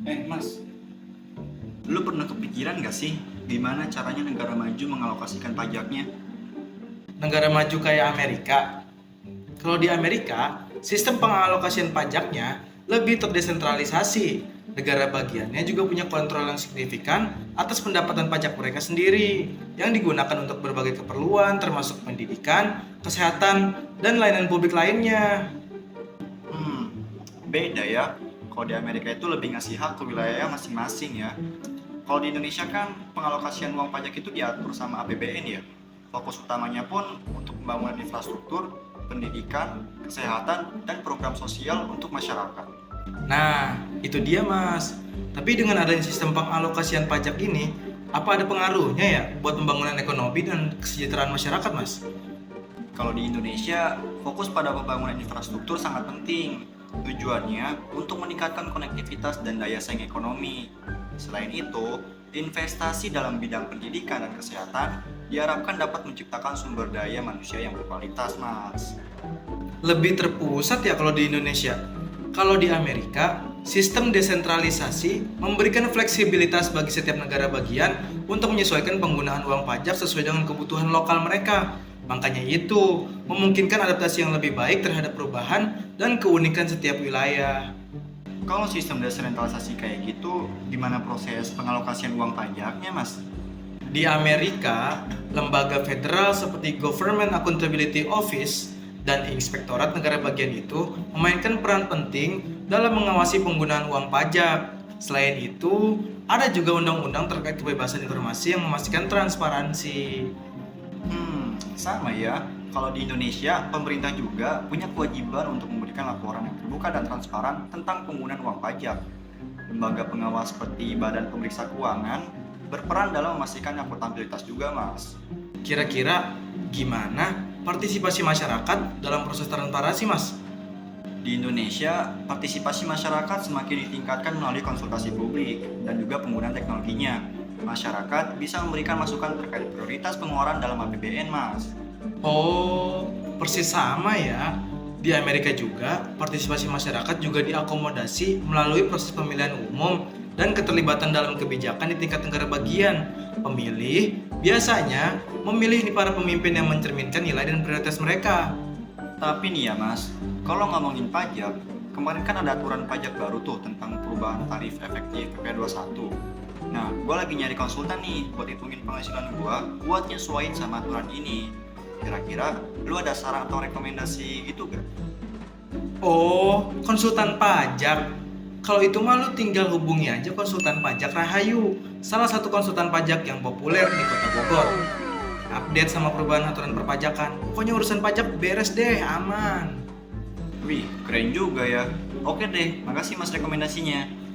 Mas, lu pernah kepikiran gak sih gimana caranya negara maju mengalokasikan pajaknya? Negara maju kayak Amerika. Kalau di Amerika, sistem pengalokasian pajaknya lebih terdesentralisasi. Negara bagiannya juga punya kontrol yang signifikan atas pendapatan pajak mereka sendiri yang digunakan untuk berbagai keperluan termasuk pendidikan, kesehatan, dan layanan publik lainnya. Hmm, beda ya. Kalau di Amerika itu lebih ngasih hak ke wilayah masing-masing ya. Kalau di Indonesia kan pengalokasian uang pajak itu diatur sama APBN ya. Fokus utamanya pun untuk pembangunan infrastruktur, pendidikan, kesehatan, dan program sosial untuk masyarakat. Nah, itu dia Mas. Tapi dengan adanya sistem pengalokasian pajak ini, apa ada pengaruhnya ya buat pembangunan ekonomi dan kesejahteraan masyarakat Mas? Kalau di Indonesia, fokus pada pembangunan infrastruktur sangat penting. Tujuannya untuk meningkatkan konektivitas dan daya saing ekonomi. Selain itu, investasi dalam bidang pendidikan dan kesehatan diharapkan dapat menciptakan sumber daya manusia yang berkualitas, Mas. Lebih terpusat ya kalau di Indonesia. Kalau di Amerika, sistem desentralisasi memberikan fleksibilitas bagi setiap negara bagian untuk menyesuaikan penggunaan uang pajak sesuai dengan kebutuhan lokal mereka. Makanya itu memungkinkan adaptasi yang lebih baik terhadap perubahan dan keunikan setiap wilayah. Kalau sistem desentralisasi kayak gitu, gimana proses pengalokasian uang pajaknya, Mas? Di Amerika, lembaga federal seperti Government Accountability Office dan Inspektorat Negara Bagian itu memainkan peran penting dalam mengawasi penggunaan uang pajak. Selain itu, ada juga undang-undang terkait kebebasan informasi yang memastikan transparansi. Sama ya. Kalau di Indonesia, pemerintah juga punya kewajiban untuk memberikan laporan yang terbuka dan transparan tentang penggunaan uang pajak. Lembaga pengawas seperti Badan Pemeriksa Keuangan berperan dalam memastikan akuntabilitas juga, Mas. Kira-kira gimana partisipasi masyarakat dalam proses transparansi, Mas? Di Indonesia, partisipasi masyarakat semakin ditingkatkan melalui konsultasi publik dan juga penggunaan teknologinya. Masyarakat bisa memberikan masukan terkait prioritas pengeluaran dalam APBN, Mas. Oh, persis sama ya. Di Amerika juga, partisipasi masyarakat juga diakomodasi melalui proses pemilihan umum dan keterlibatan dalam kebijakan di tingkat negara bagian. Pemilih biasanya memilih para pemimpin yang mencerminkan nilai dan prioritas mereka. Tapi nih ya, Mas, kalau ngomongin pajak, kemarin kan ada aturan pajak baru tuh tentang perubahan tarif efektif PP21. Nah, gue lagi nyari konsultan nih buat hitungin penghasilan gue buat nyesuaiin sama aturan ini. Kira-kira lu ada saran atau rekomendasi gitu gak? Oh, konsultan pajak. Kalau itu mah lu tinggal hubungi aja konsultan pajak Rahayu, salah satu konsultan pajak yang populer di Kota Bogor. Update sama perubahan aturan perpajakan. Pokoknya urusan pajak beres deh, aman. Wih, keren juga ya. Oke deh, makasih Mas rekomendasinya.